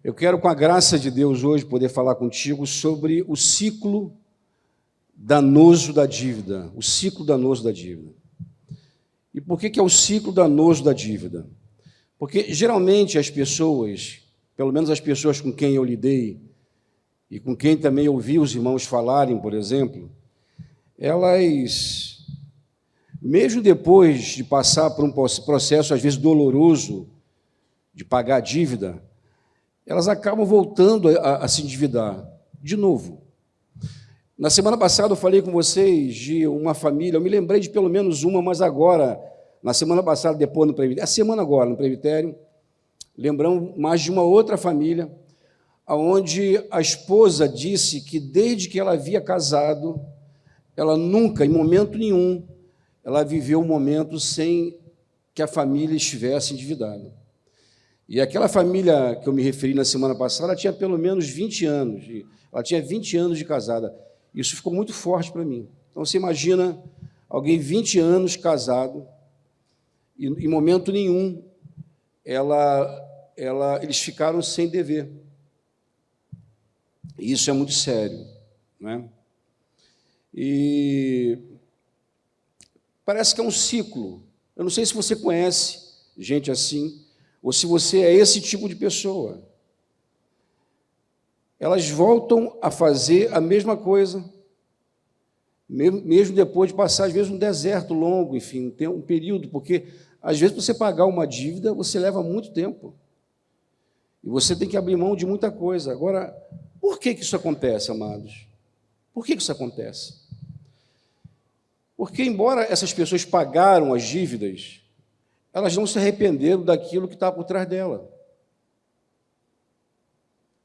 Eu quero, com a graça de Deus, hoje poder falar contigo sobre o ciclo danoso da dívida. O ciclo danoso da dívida. E por que é o ciclo danoso da dívida? Porque, geralmente, as pessoas, pelo menos as pessoas com quem eu lidei, e com quem também ouvi os irmãos falarem, por exemplo, elas, mesmo depois de passar por um processo, às vezes, doloroso, de pagar a dívida, elas acabam voltando a se endividar de novo. Na semana passada eu falei com vocês de uma família, eu me lembrei de pelo menos uma, mas agora, na semana passada, depois no presbitério, a semana agora no presbitério, lembramos mais de uma outra família, onde a esposa disse que desde que ela havia casado, ela nunca, em momento nenhum, ela viveu um momento sem que a família estivesse endividada. E aquela família que eu me referi na semana passada, ela tinha pelo menos 20 anos, ela tinha 20 anos de casada. Isso ficou muito forte para mim. Então, você imagina alguém 20 anos casado, e em momento nenhum eles ficaram sem dever. E isso é muito sério, né? E parece que é um ciclo. Eu não sei se você conhece gente assim, ou se você é esse tipo de pessoa. Elas voltam a fazer a mesma coisa, mesmo depois de passar, às vezes, um deserto longo, enfim, tem um período, porque, às vezes, para você pagar uma dívida, você leva muito tempo. E você tem que abrir mão de muita coisa. Agora, por que isso acontece, amados? Por que isso acontece? Porque, embora essas pessoas pagaram as dívidas, elas não se arrependeram daquilo que está por trás dela.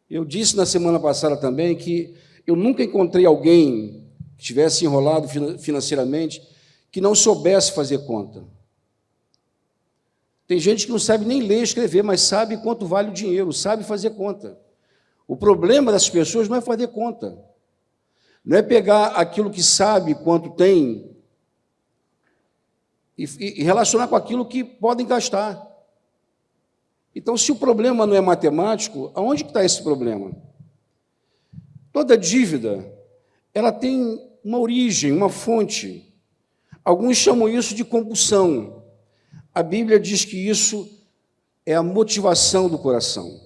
Eu disse na semana passada também que eu nunca encontrei alguém que estivesse enrolado financeiramente que não soubesse fazer conta. Tem gente que não sabe nem ler e escrever, mas sabe quanto vale o dinheiro, sabe fazer conta. O problema dessas pessoas não é fazer conta, não é pegar aquilo que sabe quanto tem e relacionar com aquilo que podem gastar. Então, se o problema não é matemático, aonde que está esse problema? Toda dívida, ela tem uma origem, uma fonte. Alguns chamam isso de compulsão. A Bíblia diz que isso é a motivação do coração.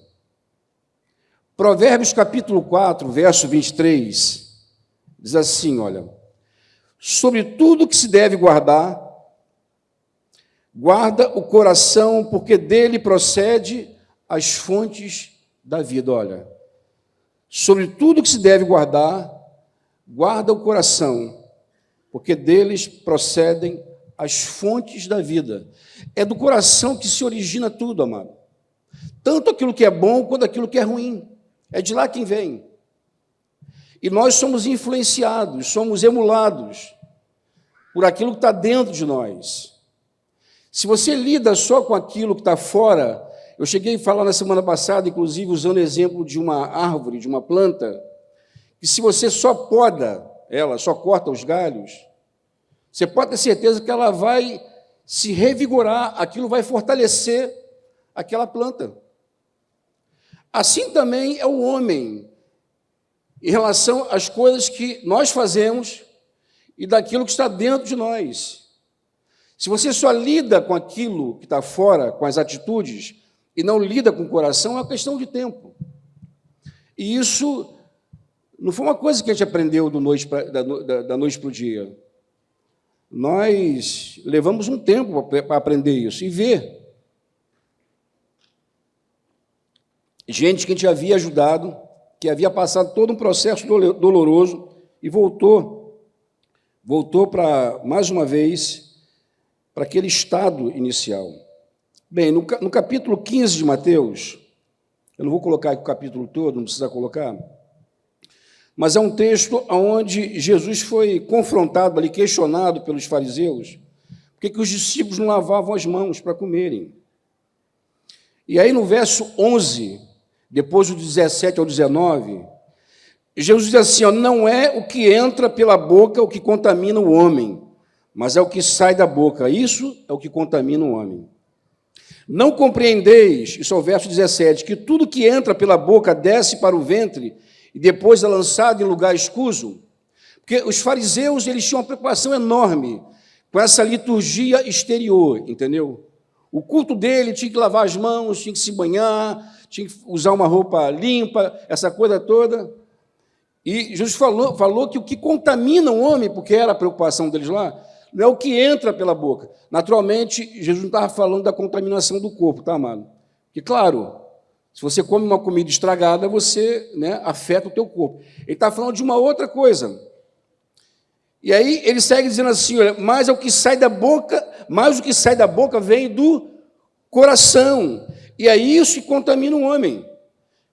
Provérbios capítulo 4, verso 23, diz assim, olha, sobre tudo que se deve guarda o coração, porque dele procede as fontes da vida. Olha, sobre tudo que se deve guarda o coração, porque deles procedem as fontes da vida. É do coração que se origina tudo, amado. Tanto aquilo que é bom, quanto aquilo que é ruim. É de lá quem vem. E nós somos influenciados, somos emulados por aquilo que está dentro de nós. Se você lida só com aquilo que está fora, eu cheguei a falar na semana passada, inclusive usando o exemplo de uma árvore, de uma planta, que se você só poda ela, só corta os galhos, você pode ter certeza que ela vai se revigorar, aquilo vai fortalecer aquela planta. Assim também é o homem, em relação às coisas que nós fazemos e daquilo que está dentro de nós. Se você só lida com aquilo que está fora, com as atitudes, e não lida com o coração, é uma questão de tempo. E isso não foi uma coisa que a gente aprendeu da noite para o dia. Nós levamos um tempo para aprender isso e ver. Gente que a gente havia ajudado, que havia passado todo um processo doloroso e voltou para, mais uma vez, para aquele estado inicial. Bem, no capítulo 15 de Mateus, eu não vou colocar aqui o capítulo todo, não precisa colocar, mas é um texto onde Jesus foi confrontado, ali, questionado pelos fariseus, por que os discípulos não lavavam as mãos para comerem. E aí, no verso 11, depois do 17 ao 19, Jesus diz assim, ó, não é o que entra pela boca o que contamina o homem, mas é o que sai da boca. Isso é o que contamina o homem. Não compreendeis, isso é o verso 17, que tudo que entra pela boca desce para o ventre e depois é lançado em lugar escuso? Porque os fariseus, eles tinham uma preocupação enorme com essa liturgia exterior, entendeu? O culto dele tinha que lavar as mãos, tinha que se banhar, tinha que usar uma roupa limpa, essa coisa toda. E Jesus falou que o que contamina o homem, porque era a preocupação deles lá, não é o que entra pela boca. Naturalmente, Jesus não estava falando da contaminação do corpo, tá, amado? Porque, claro, se você come uma comida estragada, você, né, afeta o teu corpo. Ele está falando de uma outra coisa. E aí ele segue dizendo assim, olha, mas o que sai da boca vem do coração. E é isso que contamina o homem.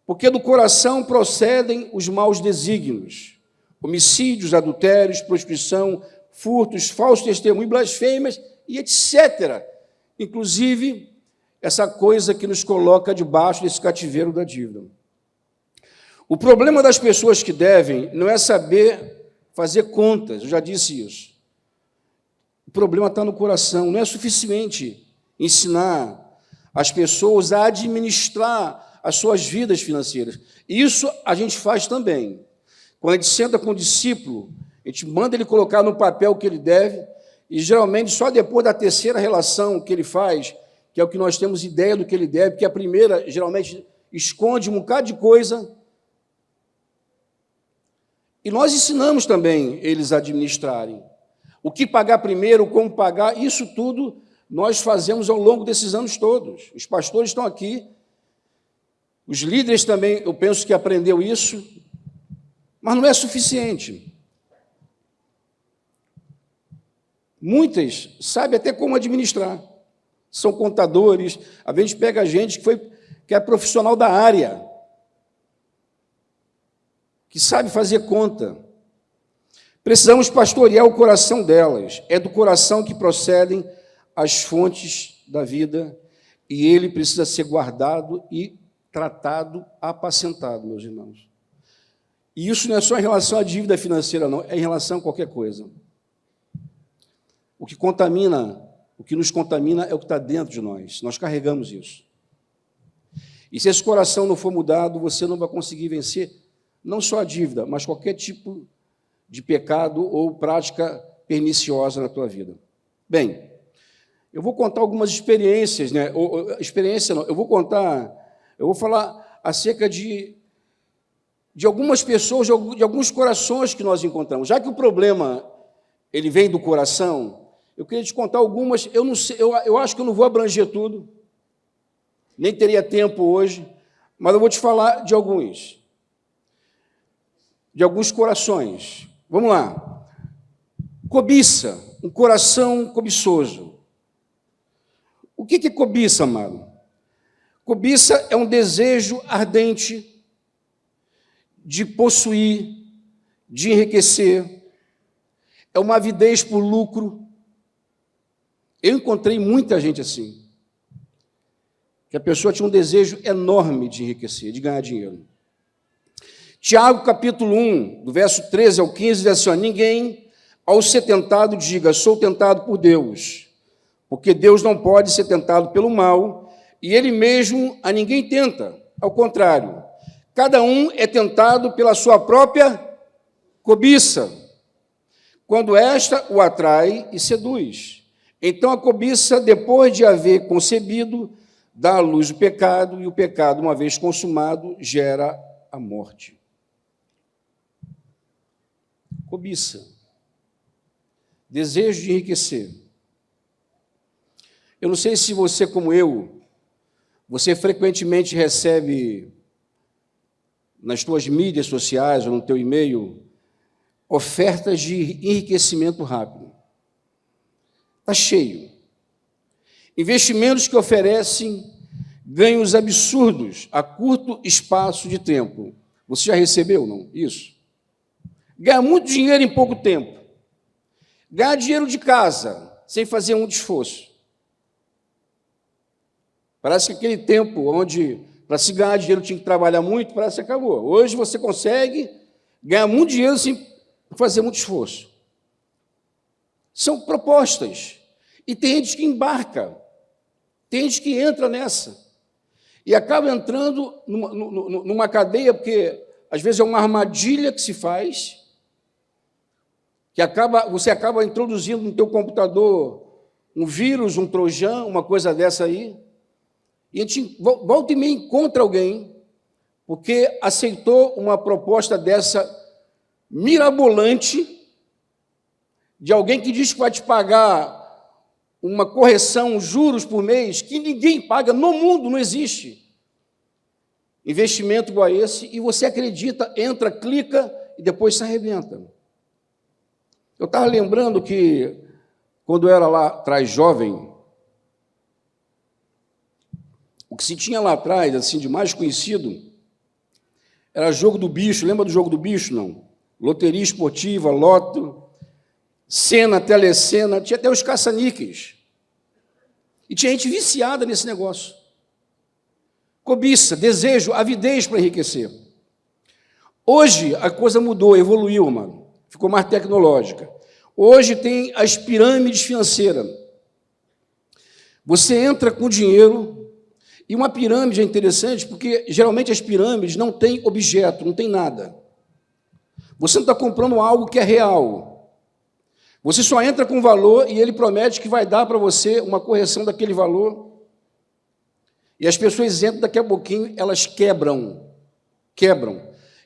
Porque do coração procedem os maus desígnios, homicídios, adultérios, prostituição, furtos, falsos testemunhos, blasfêmias e etc. Inclusive, essa coisa que nos coloca debaixo desse cativeiro da dívida. O problema das pessoas que devem não é saber fazer contas, eu já disse isso. O problema está no coração, não é suficiente ensinar as pessoas a administrar as suas vidas financeiras. Isso a gente faz também. Quando a gente senta com o discípulo, a gente manda ele colocar no papel o que ele deve, e geralmente só depois da terceira relação que ele faz, que é o que nós temos ideia do que ele deve, porque a primeira geralmente esconde um bocado de coisa. E nós ensinamos também eles a administrarem. O que pagar primeiro, como pagar, isso tudo nós fazemos ao longo desses anos todos. Os pastores estão aqui, os líderes também, eu penso que aprendeu isso, mas não é suficiente. Muitas sabem até como administrar. São contadores, a gente pega gente que é profissional da área, que sabe fazer conta. Precisamos pastorear o coração delas. É do coração que procedem as fontes da vida, e ele precisa ser guardado e tratado, apacentado, meus irmãos. E isso não é só em relação à dívida financeira, não, é em relação a qualquer coisa. O que nos contamina é o que está dentro de nós. Nós carregamos isso. E se esse coração não for mudado, você não vai conseguir vencer não só a dívida, mas qualquer tipo de pecado ou prática perniciosa na tua vida. Bem, eu vou contar algumas experiências, né? Eu vou falar acerca de algumas pessoas, de alguns corações que nós encontramos. Já que o problema ele vem do coração, eu queria te contar algumas. Eu não sei, eu acho que eu não vou abranger tudo, nem teria tempo hoje, mas eu vou te falar de alguns corações. Vamos lá. Cobiça, um coração cobiçoso. O que é cobiça, amado? Cobiça é um desejo ardente de possuir, de enriquecer, é uma avidez por lucro. Eu encontrei muita gente assim, que a pessoa tinha um desejo enorme de enriquecer, de ganhar dinheiro. Tiago, capítulo 1, do verso 13 ao 15, diz assim, ninguém, ao ser tentado, diga, sou tentado por Deus, porque Deus não pode ser tentado pelo mal, e Ele mesmo a ninguém tenta. Ao contrário, cada um é tentado pela sua própria cobiça, quando esta o atrai e seduz. Então a cobiça, depois de haver concebido, dá à luz o pecado, e o pecado, uma vez consumado, gera a morte. Cobiça, desejo de enriquecer. Eu não sei se você, como eu, você frequentemente recebe nas tuas mídias sociais ou no teu e-mail ofertas de enriquecimento rápido. Está cheio. Investimentos que oferecem ganhos absurdos a curto espaço de tempo. Você já recebeu, não? Isso. Ganhar muito dinheiro em pouco tempo. Ganhar dinheiro de casa, sem fazer muito esforço. Parece que aquele tempo onde, para se ganhar dinheiro, tinha que trabalhar muito, parece que acabou. Hoje você consegue ganhar muito dinheiro sem fazer muito esforço. São propostas. E tem gente que embarca, tem gente que entra nessa. E acaba entrando numa cadeia, porque às vezes é uma armadilha que se faz, que você acaba introduzindo no teu computador um vírus, um trojan, uma coisa dessa aí, e a gente volta e meia encontra alguém, porque aceitou uma proposta dessa mirabolante, de alguém que diz que vai te pagar uma correção, juros por mês, que ninguém paga no mundo, não existe. Investimento igual a esse, e você acredita, entra, clica, e depois se arrebenta. Eu estava lembrando que, quando eu era lá atrás jovem, o que se tinha lá atrás, assim, de mais conhecido, era jogo do bicho. Lembra do jogo do bicho, não? Loteria esportiva, loto, cena, telecena, tinha até os caça-níqueis. E tinha gente viciada nesse negócio. Cobiça, desejo, avidez para enriquecer. Hoje a coisa mudou, evoluiu, mano. Ficou mais tecnológica. Hoje tem as pirâmides financeiras. Você entra com dinheiro, e uma pirâmide é interessante porque geralmente as pirâmides não têm objeto, não tem nada. Você não está comprando algo que é real. Você só entra com valor e ele promete que vai dar para você uma correção daquele valor. E as pessoas entram, daqui a pouquinho, elas quebram.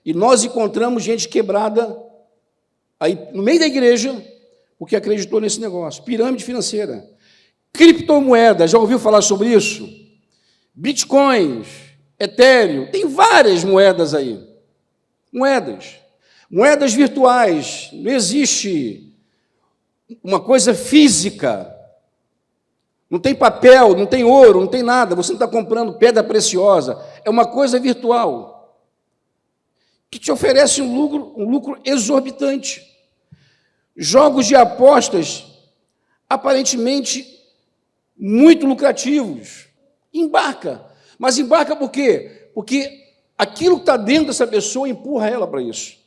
E nós encontramos gente quebrada aí no meio da igreja, porque acreditou nesse negócio. Pirâmide financeira. Criptomoedas, já ouviu falar sobre isso? Bitcoins, Ethereum, tem várias moedas aí. Moedas virtuais, não existe uma coisa física. Não tem papel, não tem ouro, não tem nada. Você não está comprando pedra preciosa. É uma coisa virtual que te oferece um lucro exorbitante. Jogos de apostas aparentemente muito lucrativos. Embarca. Mas embarca por quê? Porque aquilo que está dentro dessa pessoa empurra ela para isso.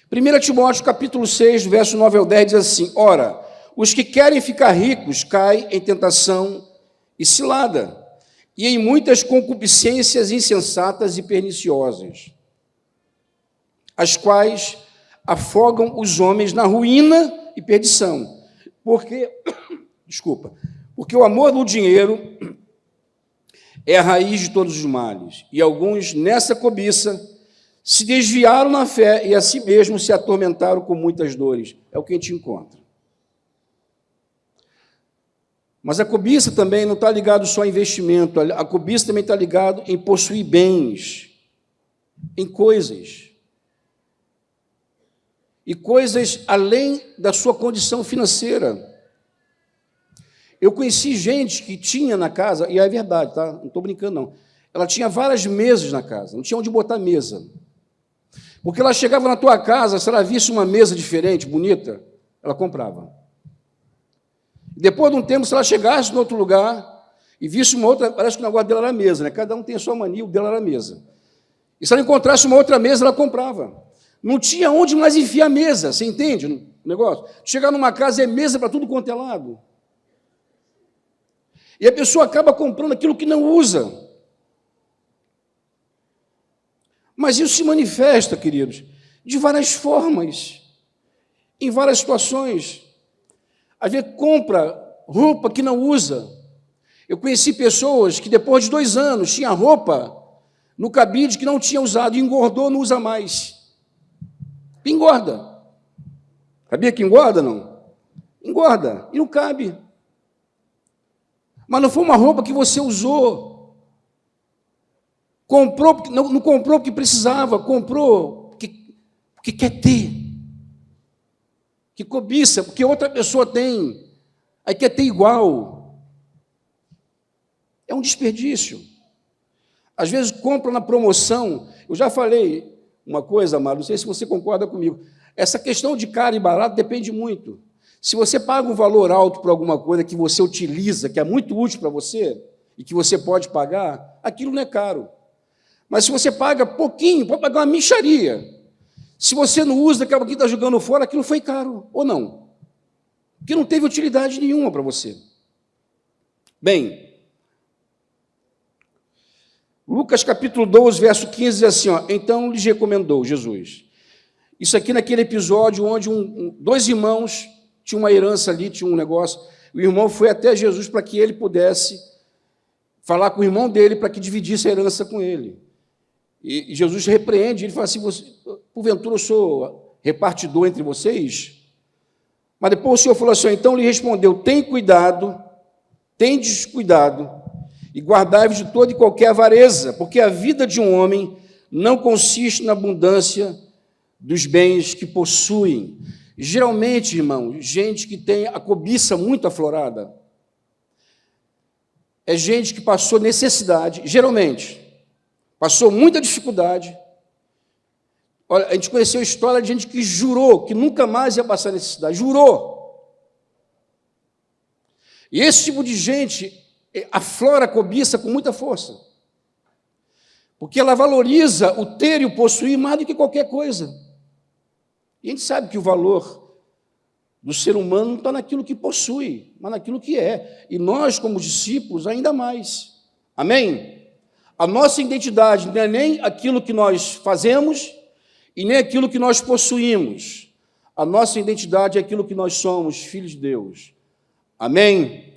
1 Timóteo, capítulo 6, verso 9 ao 10, diz assim: ora, os que querem ficar ricos caem em tentação e cilada, e em muitas concupiscências insensatas e perniciosas, as quais afogam os homens na ruína e perdição. Porque o amor do dinheiro é a raiz de todos os males, e alguns, nessa cobiça, se desviaram na fé e a si mesmos se atormentaram com muitas dores. É o que a gente encontra. Mas a cobiça também não está ligado só a investimento, a cobiça também está ligado em possuir bens, em coisas. E coisas além da sua condição financeira. Eu conheci gente que tinha na casa, e é verdade, tá? Não estou brincando, não. Ela tinha várias mesas na casa, não tinha onde botar mesa. Porque ela chegava na tua casa, se ela visse uma mesa diferente, bonita, ela comprava. Depois de um tempo, se ela chegasse em outro lugar e visse uma outra, parece que o negócio dela era a mesa, né? Cada um tem a sua mania, o dela era a mesa. E se ela encontrasse uma outra mesa, ela comprava. Não tinha onde mais enfiar a mesa, você entende o negócio? Chegar numa casa é mesa para tudo quanto é lado. E a pessoa acaba comprando aquilo que não usa. Mas isso se manifesta, queridos, de várias formas, em várias situações. Às vezes compra roupa que não usa. Eu conheci pessoas que depois de 2 anos tinha roupa no cabide que não tinha usado, engordou, não usa mais. Engorda. Sabia que engorda, não? Engorda, e não cabe. Mas não foi uma roupa que você usou. Comprou, não comprou porque precisava, comprou porque quer ter. Que cobiça, porque outra pessoa tem, aí quer ter igual. É um desperdício. Às vezes compra na promoção. Eu já falei uma coisa, Amaro, não sei se você concorda comigo. Essa questão de caro e barato depende muito. Se você paga um valor alto por alguma coisa que você utiliza, que é muito útil para você, e que você pode pagar, aquilo não é caro. Mas se você paga pouquinho, pode pagar uma mixaria. Se você não usa, daqui a pouquinho está jogando fora, aquilo foi caro, ou não? que não teve utilidade nenhuma para você. Bem, Lucas capítulo 12, verso 15, diz assim, então lhes recomendou Jesus. Isso aqui naquele episódio onde dois irmãos tinham uma herança ali, tinha um negócio, o irmão foi até Jesus para que ele pudesse falar com o irmão dele para que dividisse a herança com ele. E Jesus repreende, ele fala assim, porventura eu sou repartidor entre vocês? Mas depois o Senhor falou assim, então lhe respondeu, tendes cuidado, e guardai-vos de toda e qualquer avareza, porque a vida de um homem não consiste na abundância dos bens que possuem. Geralmente, irmão, gente que tem a cobiça muito aflorada, é gente que passou necessidade, geralmente, passou muita dificuldade. Olha, a gente conheceu a história de gente que jurou que nunca mais ia passar necessidade, jurou. E esse tipo de gente aflora a cobiça com muita força, porque ela valoriza o ter e o possuir mais do que qualquer coisa. E a gente sabe que o valor do ser humano não está naquilo que possui, mas naquilo que é. E nós, como discípulos, ainda mais. Amém? A nossa identidade não é nem aquilo que nós fazemos e nem aquilo que nós possuímos. A nossa identidade é aquilo que nós somos, filhos de Deus. Amém?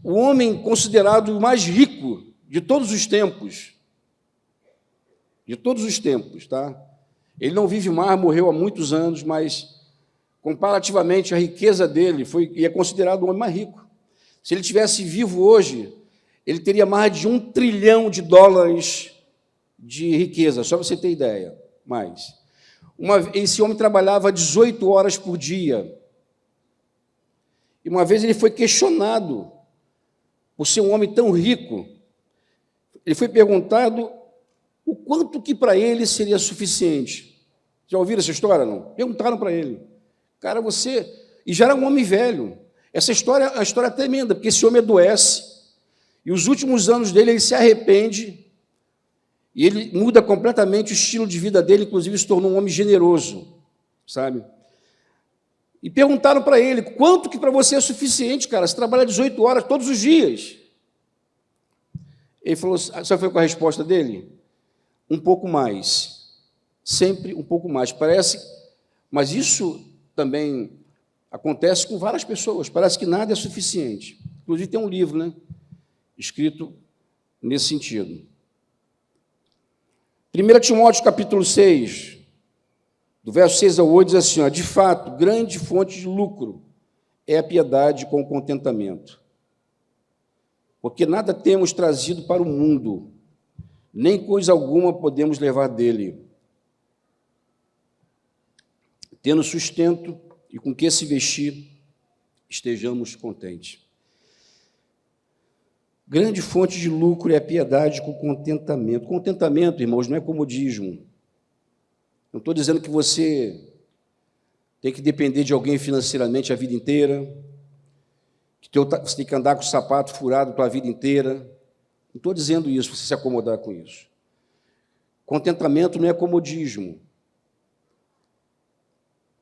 O homem considerado o mais rico de todos os tempos, tá? Ele não vive mais, morreu há muitos anos, mas comparativamente a riqueza dele é considerado o homem mais rico. Se ele tivesse vivo hoje, ele teria mais de $1 trilhão de riqueza, só para você ter ideia. Esse homem trabalhava 18 horas por dia. E uma vez ele foi questionado por ser um homem tão rico. Ele foi perguntado o quanto que para ele seria suficiente. Já ouviram essa história, não? Perguntaram para ele. Cara, você... E já era um homem velho. Essa história é uma história tremenda, porque esse homem adoece, e os últimos anos dele ele se arrepende, e ele muda completamente o estilo de vida dele, inclusive se tornou um homem generoso, sabe? E perguntaram para ele, quanto que para você é suficiente, cara? Você trabalha 18 horas todos os dias. Ele falou, sabe qual foi a resposta dele? Um pouco mais. Sempre um pouco mais. Parece, mas isso também acontece com várias pessoas. Parece que nada é suficiente. Inclusive tem um livro, né, escrito nesse sentido. 1 Timóteo capítulo 6, do verso 6 ao 8, diz assim, de fato, grande fonte de lucro é a piedade com o contentamento. Porque nada temos trazido para o mundo, nem coisa alguma podemos levar dele. Tendo sustento e com que se vestir, estejamos contentes. Grande fonte de lucro é a piedade com contentamento. Contentamento, irmãos, não é comodismo. Não estou dizendo que você tem que depender de alguém financeiramente a vida inteira, que você tem que andar com o sapato furado para a vida inteira. Não estou dizendo isso, para você se acomodar com isso. Contentamento não é comodismo.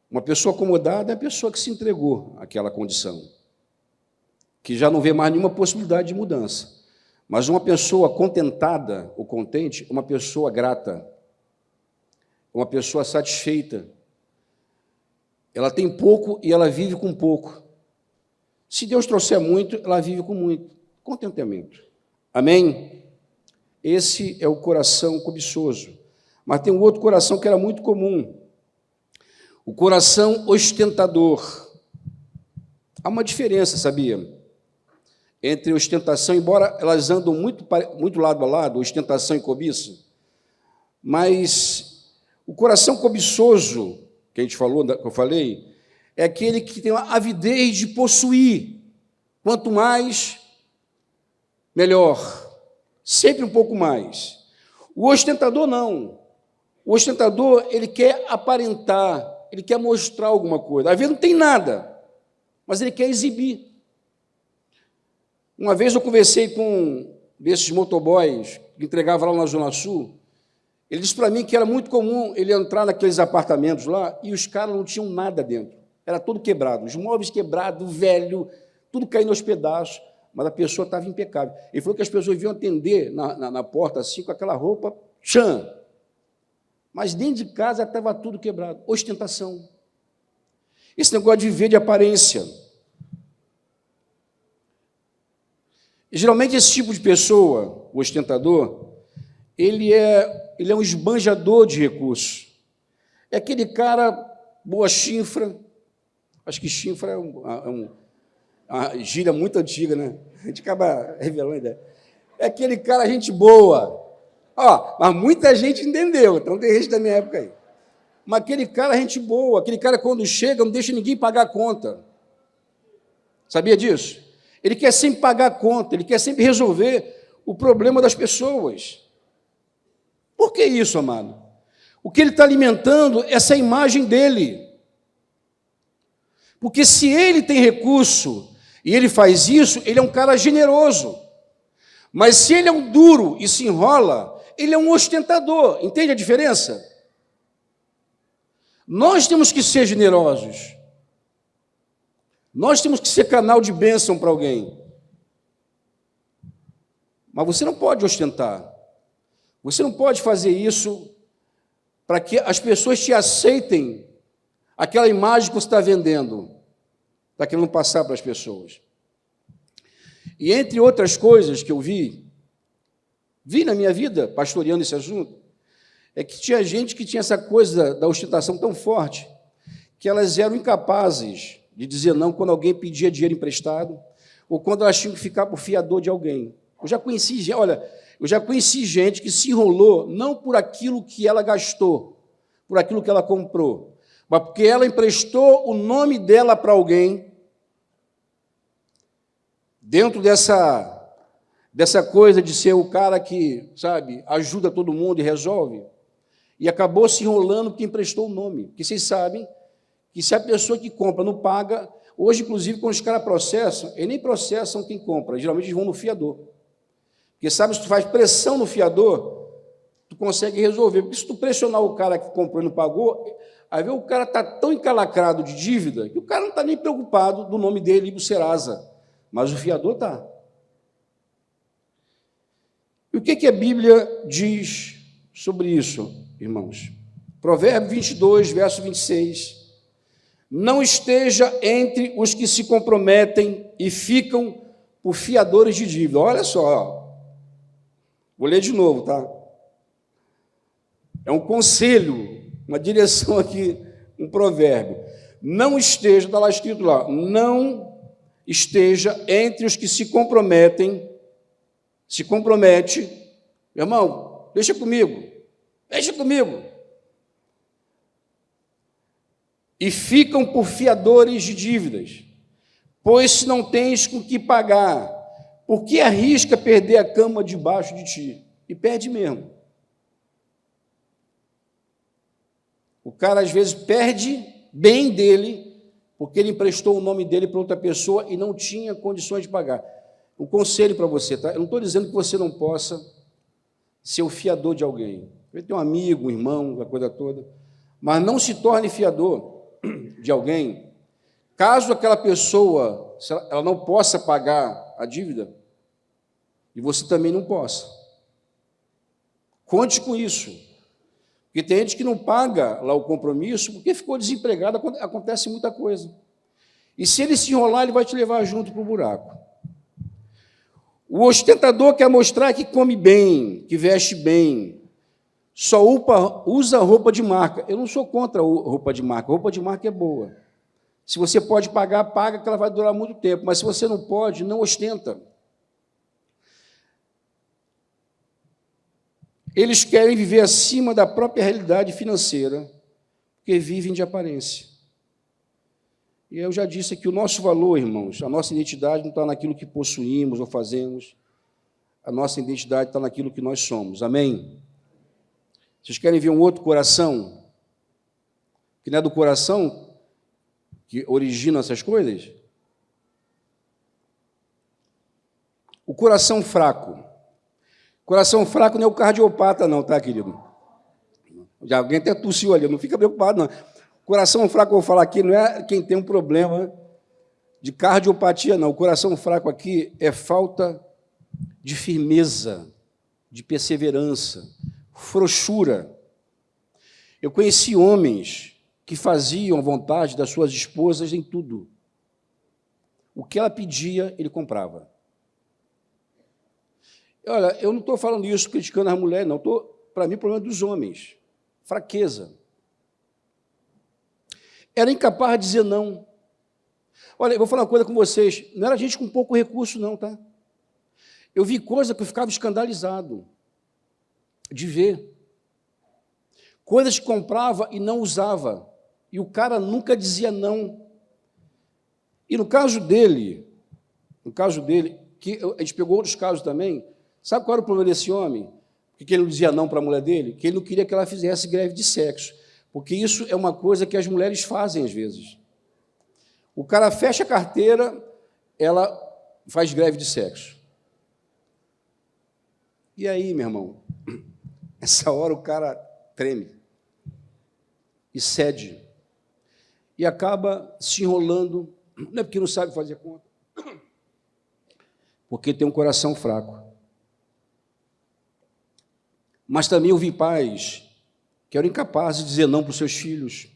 Uma pessoa acomodada é a pessoa que se entregou àquela condição, que já não vê mais nenhuma possibilidade de mudança. Mas uma pessoa contentada ou contente é uma pessoa grata, uma pessoa satisfeita. Ela tem pouco e ela vive com pouco. Se Deus trouxer muito, ela vive com muito. Contentamento. Amém? Esse é o coração cobiçoso. Mas tem um outro coração que era muito comum. O coração ostentador. Há uma diferença, sabia? Entre ostentação, embora elas andam muito lado a lado, ostentação e cobiça, mas o coração cobiçoso, que a gente falou, que eu falei, é aquele que tem uma avidez de possuir. Quanto mais, melhor. Sempre um pouco mais. O ostentador, não. O ostentador, ele quer aparentar, ele quer mostrar alguma coisa. Às vezes não tem nada, mas ele quer exibir. Uma vez eu conversei com um desses motoboys que entregava lá na Zona Sul. Ele disse para mim que era muito comum ele entrar naqueles apartamentos lá e os caras não tinham nada dentro. Era todo quebrado, os móveis quebrados, velho, tudo caindo aos pedaços, mas a pessoa estava impecável. Ele falou que as pessoas vinham atender na porta assim, com aquela roupa, tchan. Mas dentro de casa estava tudo quebrado. Ostentação. Esse negócio de viver de aparência. E, geralmente, esse tipo de pessoa, o ostentador, ele é um esbanjador de recursos. É aquele cara, boa chifra. Acho que chifra é uma gíria muito antiga, né? A gente acaba revelando a ideia. É aquele cara, gente boa. Mas muita gente entendeu, então tem gente da minha época aí. Mas aquele cara, gente boa, aquele cara, quando chega, não deixa ninguém pagar a conta. Sabia disso? Ele quer sempre pagar a conta, ele quer sempre resolver o problema das pessoas. Por que isso, amado? O que ele está alimentando é essa imagem dele. Porque se ele tem recurso e ele faz isso, ele é um cara generoso. Mas se ele é um duro e se enrola, ele é um ostentador. Entende a diferença? Nós temos que ser generosos. Nós temos que ser canal de bênção para alguém. Mas você não pode ostentar. Você não pode fazer isso para que as pessoas te aceitem aquela imagem que você está vendendo, está querendo passar para as pessoas. E entre outras coisas que eu vi na minha vida, pastoreando esse assunto, é que tinha gente que tinha essa coisa da ostentação tão forte, que elas eram incapazes de dizer não quando alguém pedia dinheiro emprestado, ou quando elas tinham que ficar por fiador de alguém. Eu já conheci gente que se enrolou não por aquilo que ela gastou, por aquilo que ela comprou, mas porque ela emprestou o nome dela para alguém, dentro dessa coisa de ser o cara que, sabe, ajuda todo mundo e resolve, e acabou se enrolando porque emprestou o nome. Porque vocês sabem que se a pessoa que compra não paga, hoje, inclusive, quando os caras processam, eles nem processam quem compra, geralmente eles vão no fiador. Porque sabe, se tu faz pressão no fiador, tu consegue resolver. Porque se tu pressionar o cara que comprou e não pagou, aí o cara está tão encalacrado de dívida que o cara não está nem preocupado do nome dele ir para o Serasa, mas o fiador está. E o que a Bíblia diz sobre isso, irmãos? Provérbio 22, verso 26. Não esteja entre os que se comprometem e ficam por fiadores de dívida. Olha só, vou ler de novo, tá? É um conselho, uma direção aqui, um provérbio. Não esteja, está lá escrito lá, não esteja entre os que se compromete, irmão, deixa comigo, e ficam por fiadores de dívidas, pois se não tens com que pagar, por que arrisca perder a cama debaixo de ti? E perde mesmo. O cara, às vezes, perde bem dele, porque ele emprestou o nome dele para outra pessoa e não tinha condições de pagar. Um conselho para você, tá? Eu não estou dizendo que você não possa ser o fiador de alguém. Você tem um amigo, um irmão, a coisa toda, mas não se torne fiador de alguém, caso aquela pessoa ela não possa pagar a dívida, e você também não possa. Conte com isso. Porque tem gente que não paga lá o compromisso porque ficou desempregado, acontece muita coisa. E se ele se enrolar, ele vai te levar junto para o buraco. O ostentador quer mostrar que come bem, que veste bem, só usa roupa de marca. Eu não sou contra a roupa de marca é boa. Se você pode pagar, paga, que ela vai durar muito tempo, mas se você não pode, não ostenta. Eles querem viver acima da própria realidade financeira, porque vivem de aparência. E eu já disse que o nosso valor, irmãos, a nossa identidade não está naquilo que possuímos ou fazemos, a nossa identidade está naquilo que nós somos. Amém? Vocês querem ver um outro coração? Que não é do coração que origina essas coisas? O coração fraco. Coração fraco não é o cardiopata, não, tá, querido? Já alguém até tossiu ali, não fica preocupado, não. Coração fraco, eu vou falar aqui, não é quem tem um problema de cardiopatia, não. O coração fraco aqui é falta de firmeza, de perseverança, frouxura. Eu conheci homens que faziam a vontade das suas esposas em tudo. O que ela pedia, ele comprava. Olha, eu não estou falando isso criticando as mulheres, não. Para mim, o problema é dos homens. Fraqueza. Era incapaz de dizer não. Olha, eu vou falar uma coisa com vocês. Não era gente com pouco recurso, não, tá? Eu vi coisa que eu ficava escandalizado de ver. Coisas que comprava e não usava. E o cara nunca dizia não. E no caso dele, que a gente pegou outros casos também, sabe qual era o problema desse homem? Porque ele não dizia não para a mulher dele? Que ele não queria que ela fizesse greve de sexo. Porque isso é uma coisa que as mulheres fazem às vezes. O cara fecha a carteira, ela faz greve de sexo. E aí, meu irmão, essa hora o cara treme e cede. E acaba se enrolando, não é porque não sabe fazer conta, porque tem um coração fraco. Mas também eu vi pais que eram incapazes de dizer não para os seus filhos,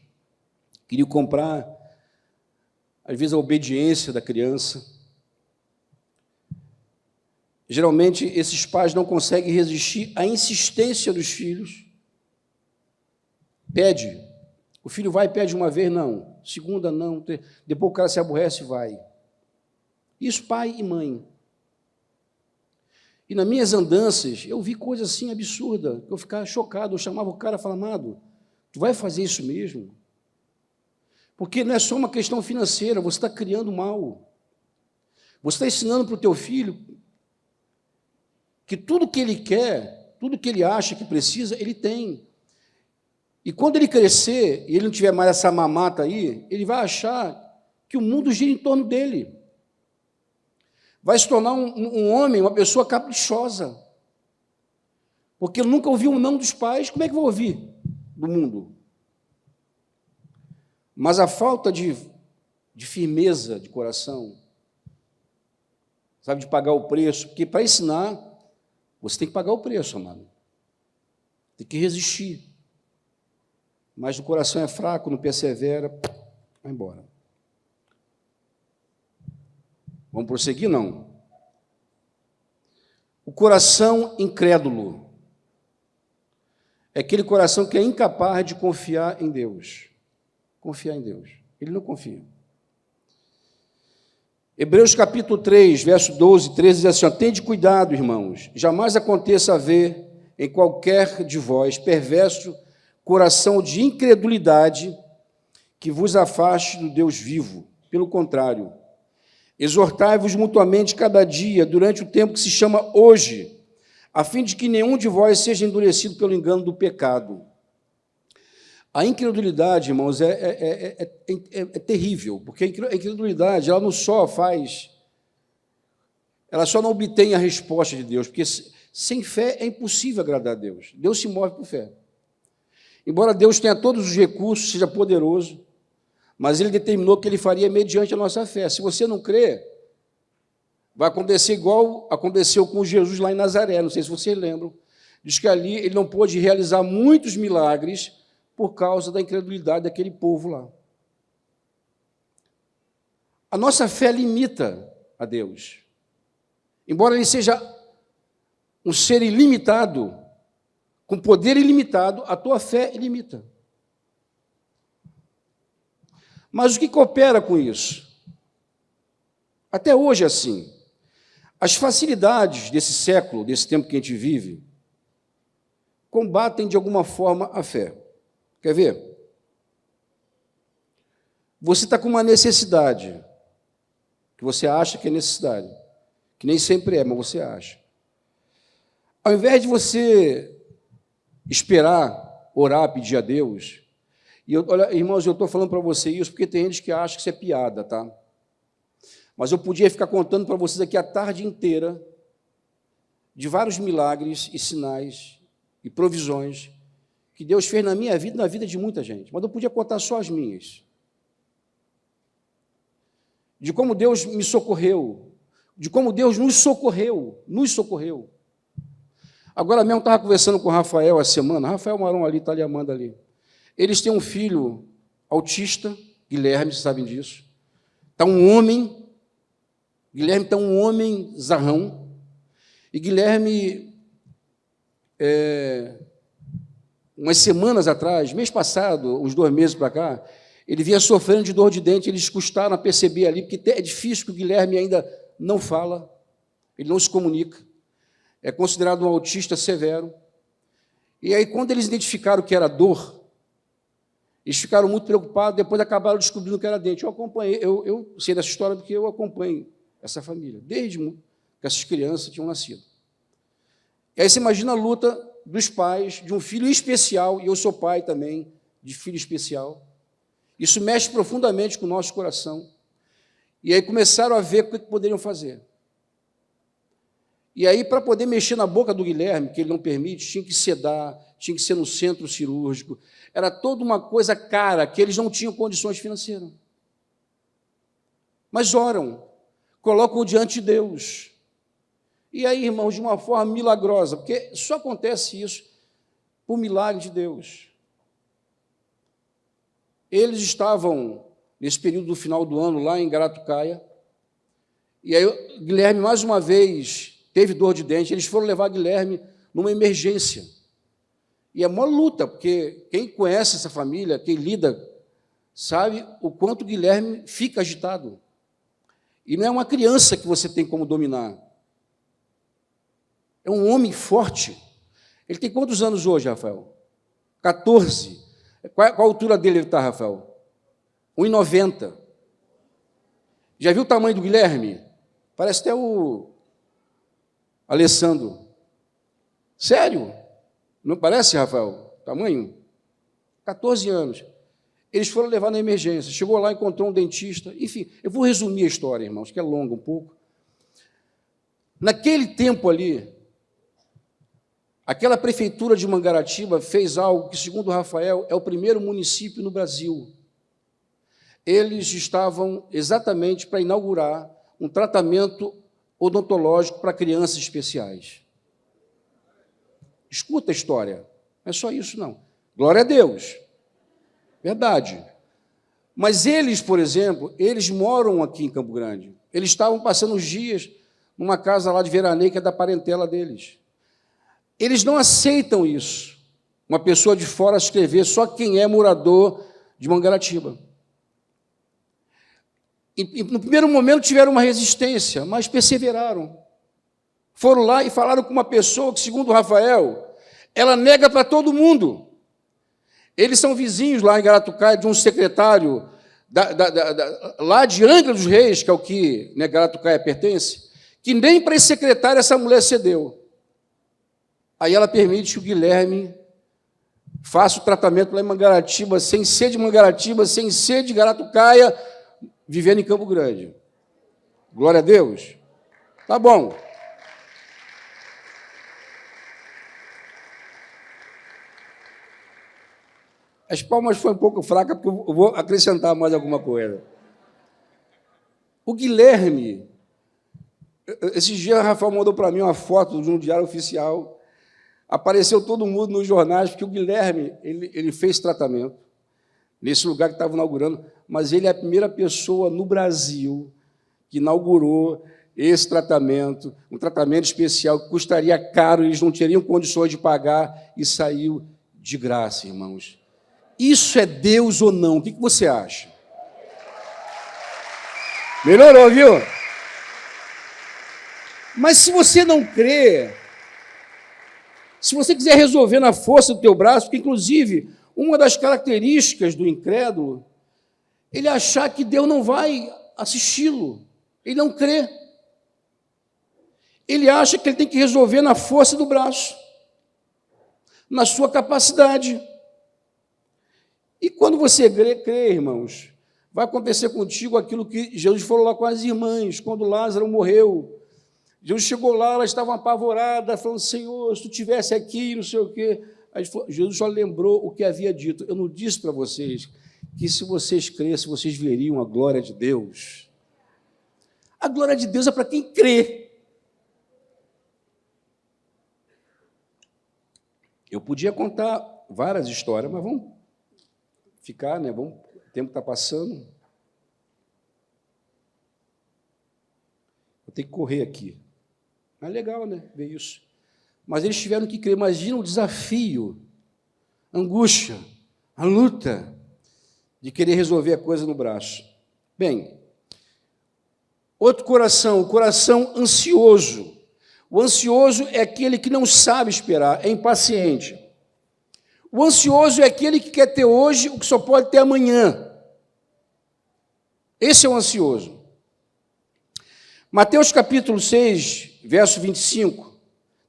queriam comprar, às vezes, a obediência da criança. Geralmente, esses pais não conseguem resistir à insistência dos filhos. Pede. O filho vai e pede uma vez, não. Segunda, não. Depois o cara se aborrece e vai. Isso, pai e mãe. E nas minhas andanças, eu vi coisa assim absurda, eu ficava chocado, eu chamava o cara e falava, amado, tu vai fazer isso mesmo? Porque não é só uma questão financeira, você está criando mal. Você está ensinando para o teu filho que tudo que ele quer, tudo que ele acha que precisa, ele tem. E quando ele crescer, e ele não tiver mais essa mamata aí, ele vai achar que o mundo gira em torno dele. Vai se tornar um homem, uma pessoa caprichosa. Porque ele nunca ouviu um não dos pais, como é que vai ouvir do mundo? Mas a falta de firmeza de coração, sabe, de pagar o preço, porque para ensinar, você tem que pagar o preço, amado. Tem que resistir. Mas o coração é fraco, não persevera, vai embora. Vamos prosseguir? Não. O coração incrédulo é aquele coração que é incapaz de confiar em Deus. Confiar em Deus. Ele não confia. Hebreus capítulo 3, verso 12 e 13 diz assim, ó, tende cuidado, irmãos, jamais aconteça haver em qualquer de vós perverso coração de incredulidade que vos afaste do Deus vivo. Pelo contrário, exortai-vos mutuamente cada dia, durante o tempo que se chama hoje, a fim de que nenhum de vós seja endurecido pelo engano do pecado. A incredulidade, irmãos, é terrível, porque a incredulidade, ela não só faz, ela só não obtém a resposta de Deus, porque sem fé é impossível agradar a Deus. Deus se move por fé. Embora Deus tenha todos os recursos, seja poderoso, mas Ele determinou que Ele faria mediante a nossa fé. Se você não crê, vai acontecer igual aconteceu com Jesus lá em Nazaré, não sei se vocês lembram, diz que ali Ele não pôde realizar muitos milagres por causa da incredulidade daquele povo lá. A nossa fé limita a Deus. Embora Ele seja um ser ilimitado, com poder ilimitado, a tua fé limita. Mas o que coopera com isso? Até hoje é assim. As facilidades desse século, desse tempo que a gente vive, combatem de alguma forma a fé. Quer ver? Você está com uma necessidade, que você acha que é necessidade, que nem sempre é, mas você acha. Ao invés de você esperar, orar, pedir a Deus, e olha, irmãos, eu estou falando para você isso porque tem gente que acha que isso é piada, tá? Mas eu podia ficar contando para vocês aqui a tarde inteira de vários milagres e sinais e provisões que Deus fez na minha vida e na vida de muita gente, mas eu podia contar só as minhas. De como Deus me socorreu, de como Deus nos socorreu. Agora mesmo estava conversando com o Rafael essa semana, Rafael Marão ali, está ali, Amanda ali. Eles têm um filho autista, Guilherme, vocês sabem disso. Está um homem, Guilherme está um homem zarrão, e Guilherme, umas semanas atrás, mês passado, uns 2 meses para cá, ele vinha sofrendo de dor de dente, eles custaram a perceber ali, porque é difícil que o Guilherme ainda não fala, ele não se comunica, é considerado um autista severo. E aí, quando eles identificaram que era dor, eles ficaram muito preocupados, depois acabaram descobrindo que era dente. Eu acompanhei, eu sei dessa história porque eu acompanho essa família, desde que essas crianças tinham nascido. E aí você imagina a luta dos pais de um filho especial, e eu sou pai também de filho especial. Isso mexe profundamente com o nosso coração. E aí começaram a ver o que poderiam fazer. E aí, para poder mexer na boca do Guilherme, que ele não permite, tinha que sedar, tinha que ser no centro cirúrgico. Era toda uma coisa cara, que eles não tinham condições financeiras. Mas oram, colocam diante de Deus. E aí, irmãos, de uma forma milagrosa, porque só acontece isso por milagre de Deus. Eles estavam, nesse período do final do ano, lá em Garatucaia, e aí o Guilherme, mais uma vez, teve dor de dente, eles foram levar Guilherme numa emergência. E é uma luta, porque quem conhece essa família, quem lida, sabe o quanto Guilherme fica agitado. E não é uma criança que você tem como dominar. É um homem forte. Ele tem quantos anos hoje, Rafael? 14. Qual a altura dele está, Rafael? 1,90. Já viu o tamanho do Guilherme? Parece até o Alessandro. Sério? Não parece, Rafael? Tamanho? 14 anos. Eles foram levar na emergência. Chegou lá, encontrou um dentista. Enfim, eu vou resumir a história, irmãos, que é longa um pouco. Naquele tempo ali, aquela prefeitura de Mangaratiba fez algo que, segundo Rafael, é o primeiro município no Brasil. Eles estavam exatamente para inaugurar um tratamento odontológico para crianças especiais. Escuta a história, não é só isso, não. Glória a Deus, verdade. Mas eles, por exemplo, eles moram aqui em Campo Grande. Eles estavam passando os dias numa casa lá de veraneio, que é da parentela deles. Eles não aceitam isso, uma pessoa de fora escrever só quem é morador de Mangaratiba. E no primeiro momento tiveram uma resistência, mas perseveraram. Foram lá e falaram com uma pessoa que, segundo o Rafael, ela nega para todo mundo. Eles são vizinhos lá em Garatucaia de um secretário lá de Angra dos Reis, que é o que Garatucaia pertence, que nem para esse secretário essa mulher cedeu. Aí ela permite que o Guilherme faça o tratamento lá em Mangaratiba, sem ser de Mangaratiba, sem ser de Garatucaia, vivendo em Campo Grande. Glória a Deus. Tá bom. As palmas foram um pouco fracas, porque eu vou acrescentar mais alguma coisa. O Guilherme, esses dias, o Rafael mandou para mim uma foto de um diário oficial, apareceu todo mundo nos jornais, porque o Guilherme ele fez tratamento nesse lugar que estava inaugurando, mas ele é a primeira pessoa no Brasil que inaugurou esse tratamento, um tratamento especial que custaria caro, eles não teriam condições de pagar, e saiu de graça, irmãos. Isso é Deus ou não? O que você acha? Melhorou, viu? Mas se você não crê, se você quiser resolver na força do teu braço, porque, inclusive, uma das características do incrédulo, ele achar que Deus não vai assisti-lo, ele não crê. Ele acha que ele tem que resolver na força do braço, na sua capacidade. E quando você crê, irmãos, vai acontecer contigo aquilo que Jesus falou lá com as irmãs, quando Lázaro morreu. Jesus chegou lá, elas estavam apavoradas, falando, Senhor, se tu estivesse aqui, não sei o quê. Aí Jesus só lembrou o que havia dito. Eu não disse para vocês que se vocês crescem, vocês veriam a glória de Deus. A glória de Deus é para quem crê. Eu podia contar várias histórias, mas vamos ficar, né? O tempo está passando. Eu tenho que correr aqui. Mas legal, né? Ver isso. Mas eles tiveram que crer. Imagina o desafio, a angústia, a luta de querer resolver a coisa no braço. Bem, outro coração, o coração ansioso. O ansioso é aquele que não sabe esperar, é impaciente. O ansioso é aquele que quer ter hoje o que só pode ter amanhã. Esse é o ansioso. Mateus capítulo 6, verso 25,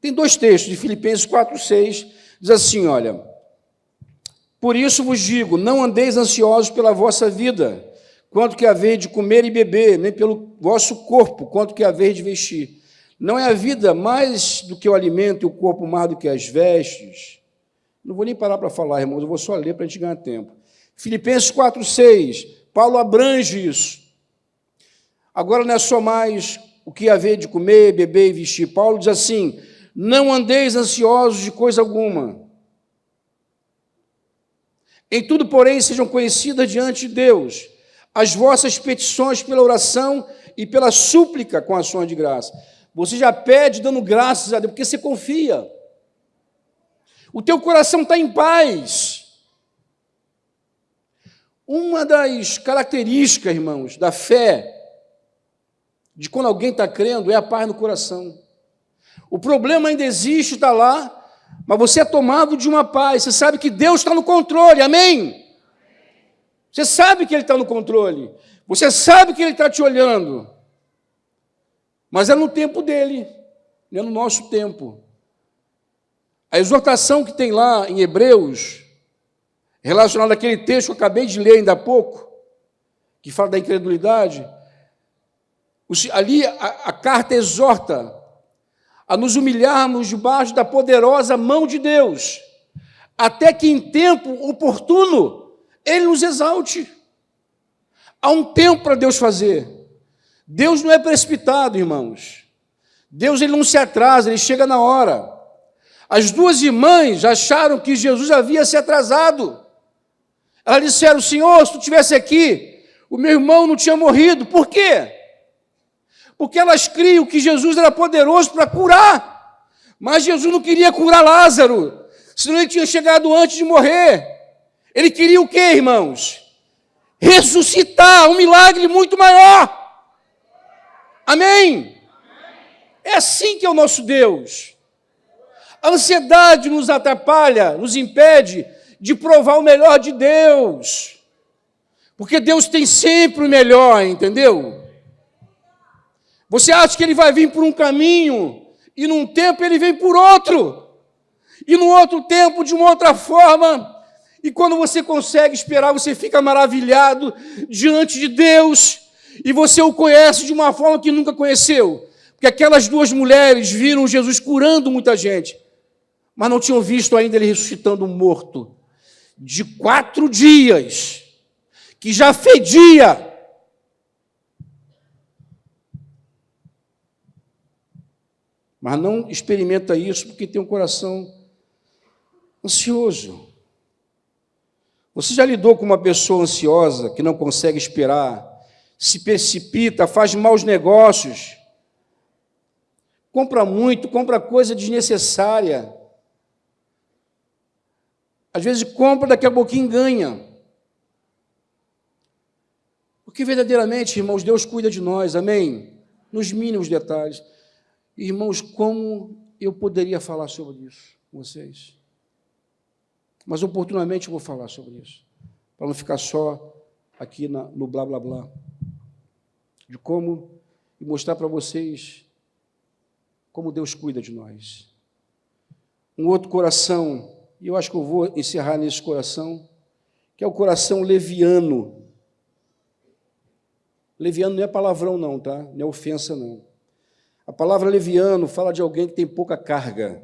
tem dois textos de Filipenses 4, 6, diz assim, olha, por isso vos digo, não andeis ansiosos pela vossa vida, quanto que haveis de comer e beber, nem pelo vosso corpo, quanto que haveis de vestir. Não é a vida mais do que o alimento e o corpo mais do que as vestes? Não vou nem parar para falar, irmãos, eu vou só ler para a gente ganhar tempo. Filipenses 4, 6, Paulo abrange isso. Agora não é só mais o que haver de comer, beber e vestir. Paulo diz assim, não andeis ansiosos de coisa alguma. Em tudo, porém, sejam conhecidas diante de Deus as vossas petições pela oração e pela súplica com ações de graça. Você já pede dando graças a Deus, porque você confia. O teu coração está em paz. Uma das características, irmãos, da fé, de quando alguém está crendo, é a paz no coração. O problema ainda existe, está lá, mas você é tomado de uma paz, você sabe que Deus está no controle, amém? Você sabe que Ele está no controle, você sabe que Ele está te olhando, mas é no tempo dEle, não é no nosso tempo. A exortação que tem lá em Hebreus, relacionada àquele texto que eu acabei de ler ainda há pouco, que fala da incredulidade, ali a carta exorta a nos humilharmos debaixo da poderosa mão de Deus, até que em tempo oportuno Ele nos exalte. Há um tempo para Deus fazer. Deus não é precipitado, irmãos. Deus ele não se atrasa, Ele chega na hora. As duas irmãs acharam que Jesus havia se atrasado. Elas disseram, Senhor, se tu estivesse aqui, o meu irmão não tinha morrido. Por quê? Porque elas criam que Jesus era poderoso para curar, mas Jesus não queria curar Lázaro, senão ele tinha chegado antes de morrer. Ele queria o quê, irmãos? Ressuscitar, um milagre muito maior. Amém? É assim que é o nosso Deus. A ansiedade nos atrapalha, nos impede de provar o melhor de Deus, porque Deus tem sempre o melhor, entendeu? Você acha que Ele vai vir por um caminho, e num tempo Ele vem por outro, e no outro tempo de uma outra forma, e quando você consegue esperar, você fica maravilhado diante de Deus, e você o conhece de uma forma que nunca conheceu, porque aquelas duas mulheres viram Jesus curando muita gente, mas não tinham visto ainda Ele ressuscitando um morto, de 4 dias, que já fedia. Mas não experimenta isso porque tem um coração ansioso. Você já lidou com uma pessoa ansiosa que não consegue esperar, se precipita, faz maus negócios, compra muito, compra coisa desnecessária. Às vezes compra, daqui a pouquinho ganha. Porque verdadeiramente, irmãos, Deus cuida de nós, amém? Nos mínimos detalhes. Irmãos, como eu poderia falar sobre isso com vocês? Mas oportunamente eu vou falar sobre isso, para não ficar só aqui no blá, blá, blá. De como, e mostrar para vocês como Deus cuida de nós. Um outro coração, e eu acho que eu vou encerrar nesse coração, que é o coração leviano. Leviano não é palavrão não, tá? Não é ofensa não. A palavra leviano fala de alguém que tem pouca carga.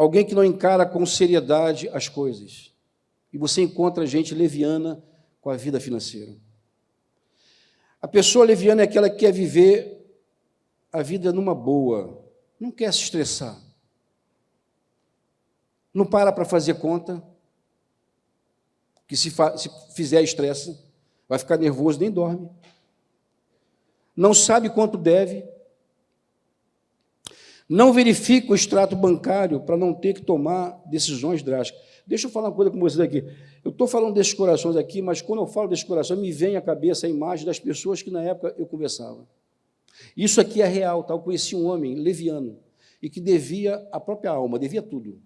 alguém que não encara com seriedade as coisas. E você encontra gente leviana com a vida financeira. A pessoa leviana é aquela que quer viver a vida numa boa, não quer se estressar. Não para fazer conta, que se fizer estressa, vai ficar nervoso, nem dorme. Não sabe quanto deve. Não verifica o extrato bancário para não ter que tomar decisões drásticas. Deixa eu falar uma coisa com vocês aqui. Eu estou falando desses corações aqui, mas quando eu falo desses corações, me vem à cabeça a imagem das pessoas que na época eu conversava. Isso aqui é real, tá? Eu conheci um homem leviano e que devia a própria alma, devia tudo.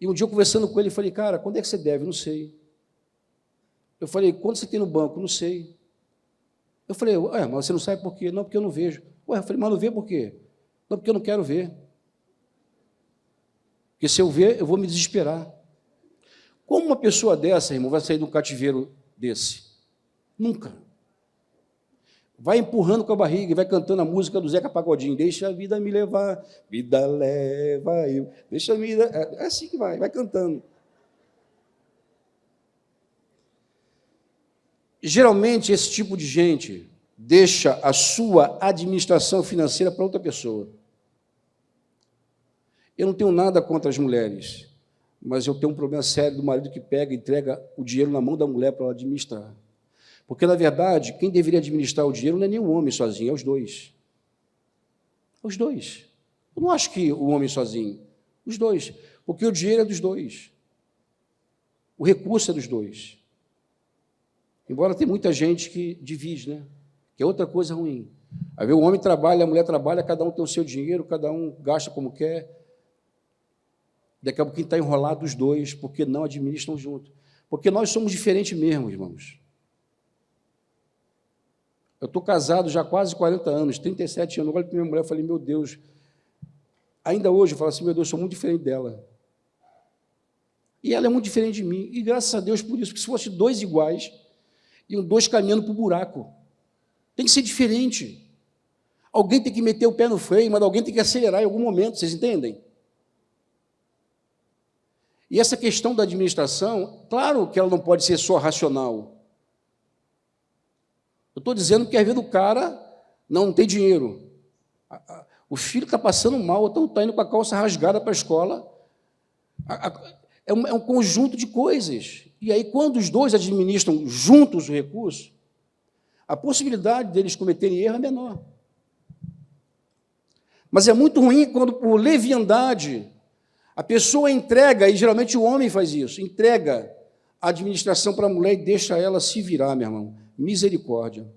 E um dia eu conversando com ele, falei, cara, quando é que você deve? Não sei. Eu falei, quanto você tem no banco? Não sei. Eu falei, mas você não sabe por quê? Não, porque eu não vejo. Eu falei, mas não vê por quê? Não, porque eu não quero ver. Porque se eu ver, eu vou me desesperar. Como uma pessoa dessa, irmão, vai sair de um cativeiro desse? Nunca. Vai empurrando com a barriga e vai cantando a música do Zeca Pagodinho. Deixa a vida me levar, vida leva eu. Deixa a vida... É assim que vai cantando. Geralmente, esse tipo de gente deixa a sua administração financeira para outra pessoa. Eu não tenho nada contra as mulheres, mas eu tenho um problema sério do marido que pega e entrega o dinheiro na mão da mulher para ela administrar. Porque, na verdade, quem deveria administrar o dinheiro não é nem o homem sozinho, é os dois. Os dois. Eu não acho que o homem sozinho. Os dois. Porque o dinheiro é dos dois. O recurso é dos dois. Embora tem muita gente que divide, né? Que é outra coisa ruim. Aí o homem trabalha, a mulher trabalha, cada um tem o seu dinheiro, cada um gasta como quer. Daqui a pouquinho está enrolado os dois, porque não administram junto. Porque nós somos diferentes mesmo, irmãos. Eu estou casado já há quase 40 anos, 37 anos. Eu olho para minha mulher e falei, meu Deus, ainda hoje eu falo assim, meu Deus, eu sou muito diferente dela. E ela é muito diferente de mim. E graças a Deus por isso, porque se fosse dois iguais, iam dois caminhando para o buraco. Tem que ser diferente. Alguém tem que meter o pé no freio, mas alguém tem que acelerar em algum momento, vocês entendem? E essa questão da administração, claro que ela não pode ser só racional. Eu estou dizendo que às vezes o cara não tem dinheiro. O filho está passando mal, então está indo com a calça rasgada para a escola. É um conjunto de coisas. E aí, quando os dois administram juntos o recurso, a possibilidade deles cometerem erro é menor. Mas é muito ruim quando, por leviandade, a pessoa entrega, e geralmente o homem faz isso, entrega a administração para a mulher e deixa ela se virar, meu irmão. Misericórdia.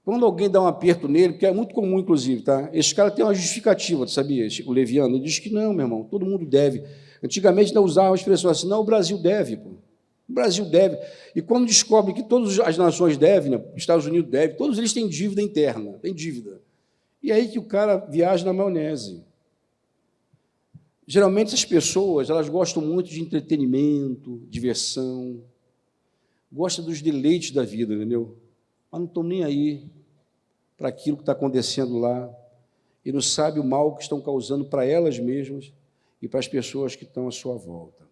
Quando alguém dá um aperto nele, que é muito comum, inclusive, tá? Esse cara tem uma justificativa, sabia? O leviano, ele diz que não, meu irmão, todo mundo deve. Antigamente não usava a expressão assim, não, o Brasil deve, pô. O Brasil deve. E quando descobre que todas as nações devem, né? Estados Unidos deve, todos eles têm dívida interna, têm dívida. E aí que o cara viaja na maionese. Geralmente, essas pessoas, elas gostam muito de entretenimento, diversão, gostam dos deleites da vida, entendeu? Mas não estão nem aí para aquilo que está acontecendo lá e não sabem o mal que estão causando para elas mesmas e para as pessoas que estão à sua volta.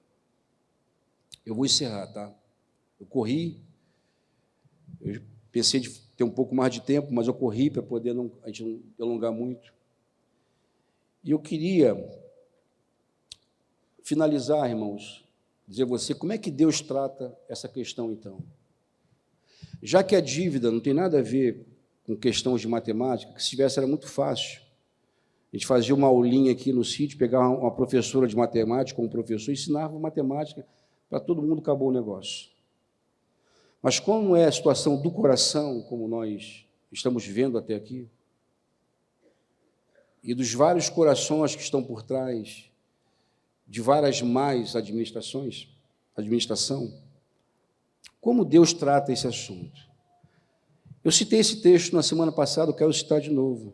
Eu vou encerrar, tá? Eu corri, eu pensei de ter um pouco mais de tempo, mas eu corri para poder a gente não alongar muito. E eu queria finalizar, irmãos, dizer a você como é que Deus trata essa questão, então. Já que a dívida não tem nada a ver com questões de matemática, que se tivesse era muito fácil. A gente fazia uma aulinha aqui no sítio, pegava uma professora de matemática, um professor, ensinava matemática para todo mundo, acabou o negócio. Mas como é a situação do coração, como nós estamos vendo até aqui, e dos vários corações que estão por trás de várias más administração, como Deus trata esse assunto? Eu citei esse texto na semana passada, eu quero citar de novo.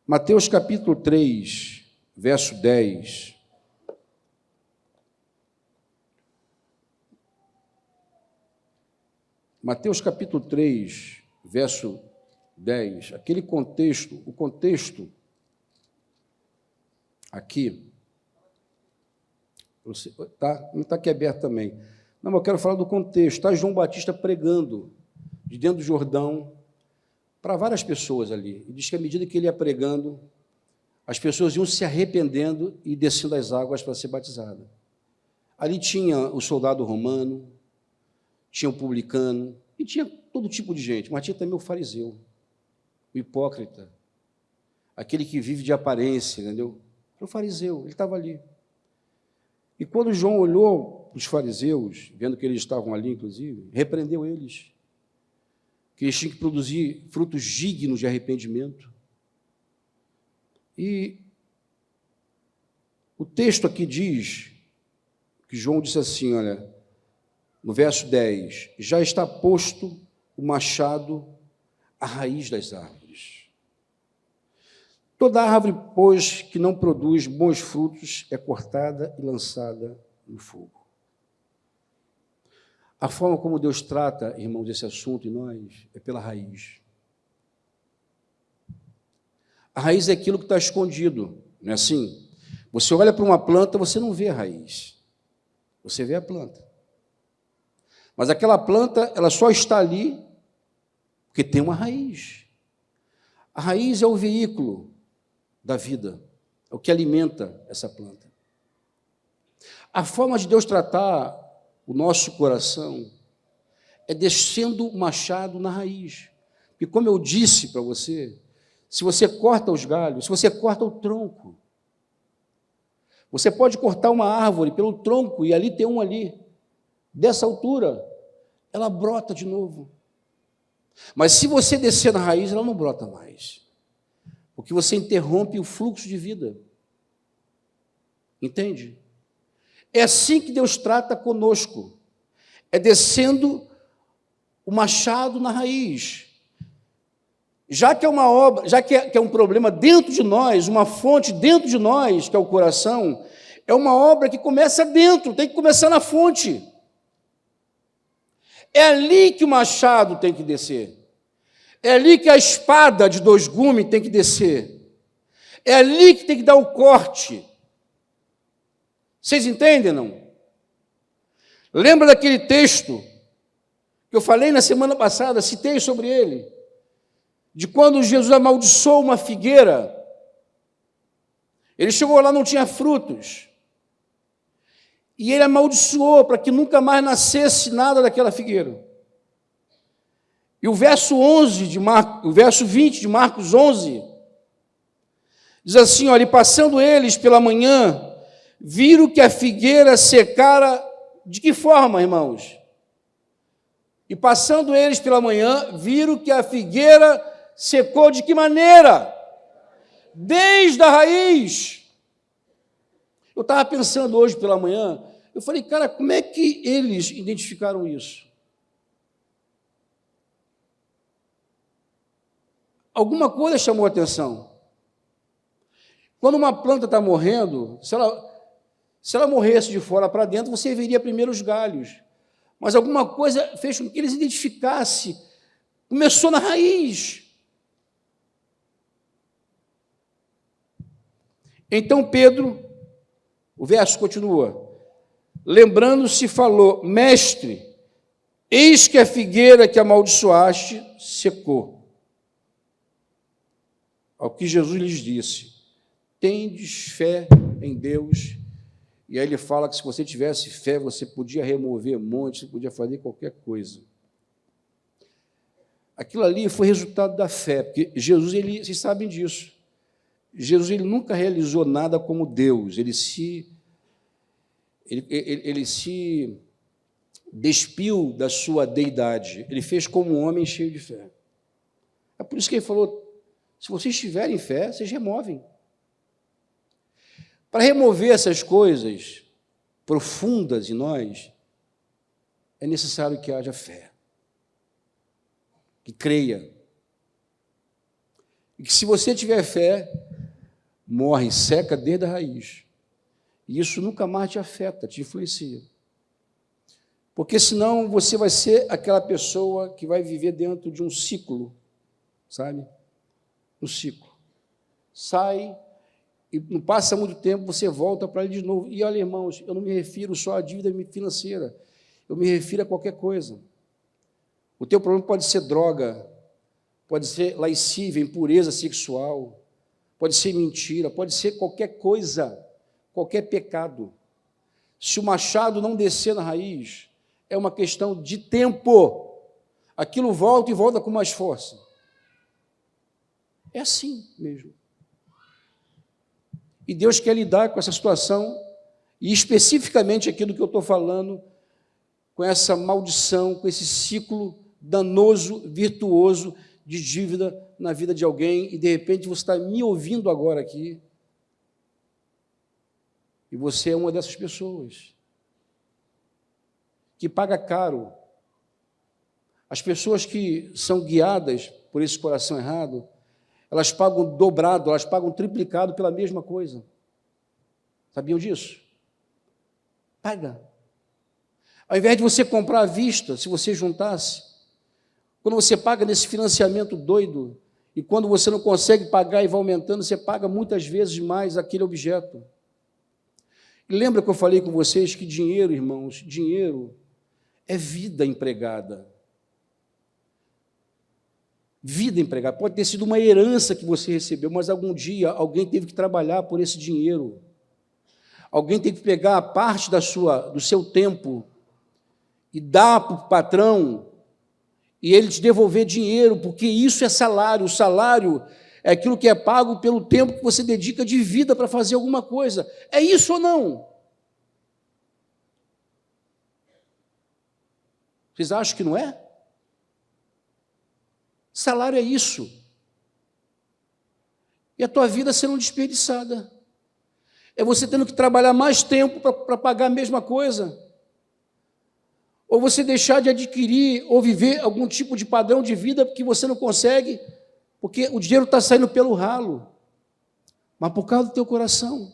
Mateus capítulo 3, verso 10. Mateus capítulo 3, verso 10, aquele contexto, o contexto aqui, não está aqui aberto também. Não, mas eu quero falar do contexto. Está João Batista pregando de dentro do Jordão para várias pessoas ali. E diz que à medida que ele ia pregando, as pessoas iam se arrependendo e descendo as águas para ser batizada. Ali tinha o soldado romano, tinha o publicano, e tinha todo tipo de gente, mas tinha também o fariseu, o hipócrita, aquele que vive de aparência, entendeu? Era o fariseu, ele estava ali. E quando João olhou para os fariseus, vendo que eles estavam ali, inclusive, repreendeu eles, que eles tinham que produzir frutos dignos de arrependimento. E o texto aqui diz que João disse assim, olha, no verso 10, já está posto o machado à raiz das árvores. Toda árvore, pois, que não produz bons frutos é cortada e lançada no fogo. A forma como Deus trata, irmãos, esse assunto em nós é pela raiz. A raiz é aquilo que está escondido, não é assim? Você olha para uma planta, você não vê a raiz, você vê a planta. Mas aquela planta, ela só está ali porque tem uma raiz. A raiz é o veículo da vida, é o que alimenta essa planta. A forma de Deus tratar o nosso coração é descendo o machado na raiz. E como eu disse para você, se você corta os galhos, se você corta o tronco, você pode cortar uma árvore pelo tronco e ali tem um ali, dessa altura, ela brota de novo. Mas se você descer na raiz, ela não brota mais, porque você interrompe o fluxo de vida. Entende? É assim que Deus trata conosco, é descendo o machado na raiz. Já que é uma obra, já que é um problema dentro de nós, uma fonte dentro de nós, que é o coração, é uma obra que começa dentro, tem que começar na fonte. É ali que o machado tem que descer. É ali que a espada de 2 gumes tem que descer. É ali que tem que dar o corte. Vocês entendem, não? Lembra daquele texto que eu falei na semana passada, citei sobre ele, de quando Jesus amaldiçoou uma figueira. Ele chegou lá, não tinha frutos. E ele amaldiçoou para que nunca mais nascesse nada daquela figueira. E o verso 20 de Marcos 11, diz assim, olha, e passando eles pela manhã, viram que a figueira secara, de que forma, irmãos? E passando eles pela manhã, viram que a figueira secou de que maneira? Desde a raiz. Eu estava pensando hoje pela manhã, eu falei, cara, como é que eles identificaram isso? Alguma coisa chamou a atenção. Quando uma planta está morrendo, se ela morresse de fora para dentro, você veria primeiro os galhos. Mas alguma coisa fez com que eles identificassem. Começou na raiz. Então Pedro, o verso continua, lembrando-se, falou, mestre, eis que a figueira que amaldiçoaste secou. Ao que Jesus lhes disse, tendes fé em Deus. E aí ele fala que se você tivesse fé, você podia remover montes, você podia fazer qualquer coisa. Aquilo ali foi resultado da fé, porque Jesus, vocês sabem disso, Jesus ele nunca realizou nada como Deus, ele se despiu da sua deidade, ele fez como um homem cheio de fé. É por isso que ele falou, se vocês tiverem fé, vocês removem. Para remover essas coisas profundas em nós, é necessário que haja fé, que creia. E que se você tiver fé, morre, seca desde a raiz. E isso nunca mais te afeta, te influencia. Porque senão você vai ser aquela pessoa que vai viver dentro de um ciclo sabe? Um ciclo. Sai, e não passa muito tempo, você volta para ele de novo. E olha, irmãos, eu não me refiro só à dívida financeira, eu me refiro a qualquer coisa. O teu problema pode ser droga, pode ser lascívia, impureza sexual, pode ser mentira, pode ser qualquer coisa, qualquer pecado. Se o machado não descer na raiz, é uma questão de tempo. Aquilo volta e volta com mais força. É assim mesmo. E Deus quer lidar com essa situação, e especificamente aquilo que eu estou falando, com essa maldição, com esse ciclo danoso, virtuoso de dívida na vida de alguém, e de repente você está me ouvindo agora aqui, e você é uma dessas pessoas que paga caro. As pessoas que são guiadas por esse coração errado, elas pagam dobrado, elas pagam triplicado pela mesma coisa. Sabiam disso? Paga. Ao invés de você comprar à vista, se você juntasse, quando você paga nesse financiamento doido, e quando você não consegue pagar e vai aumentando, você paga muitas vezes mais aquele objeto. E lembra que eu falei com vocês que dinheiro, irmãos, dinheiro é vida empregada. Vida empregada. Pode ter sido uma herança que você recebeu, mas algum dia alguém teve que trabalhar por esse dinheiro. Alguém teve que pegar a parte do seu tempo e dar para o patrão e ele te devolver dinheiro, porque isso é salário. O salário é aquilo que é pago pelo tempo que você dedica de vida para fazer alguma coisa. É isso ou não? Vocês acham que não é? Salário é isso. E a tua vida sendo desperdiçada. É você tendo que trabalhar mais tempo para pagar a mesma coisa. Ou você deixar de adquirir ou viver algum tipo de padrão de vida que você não consegue, porque o dinheiro está saindo pelo ralo, mas por causa do teu coração.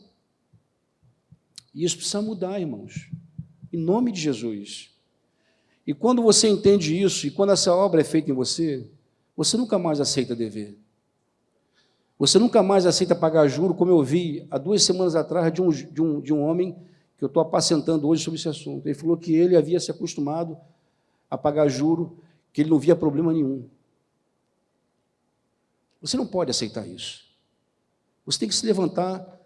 E isso precisa mudar, irmãos, em nome de Jesus. E quando você entende isso, e quando essa obra é feita em você, você nunca mais aceita dever. Você nunca mais aceita pagar juro, como eu vi há 2 semanas atrás de um homem que eu estou apacentando hoje sobre esse assunto. Ele falou que ele havia se acostumado a pagar juro, que ele não via problema nenhum. Você não pode aceitar isso. Você tem que se levantar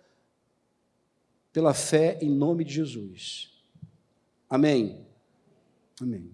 pela fé em nome de Jesus. Amém? Amém.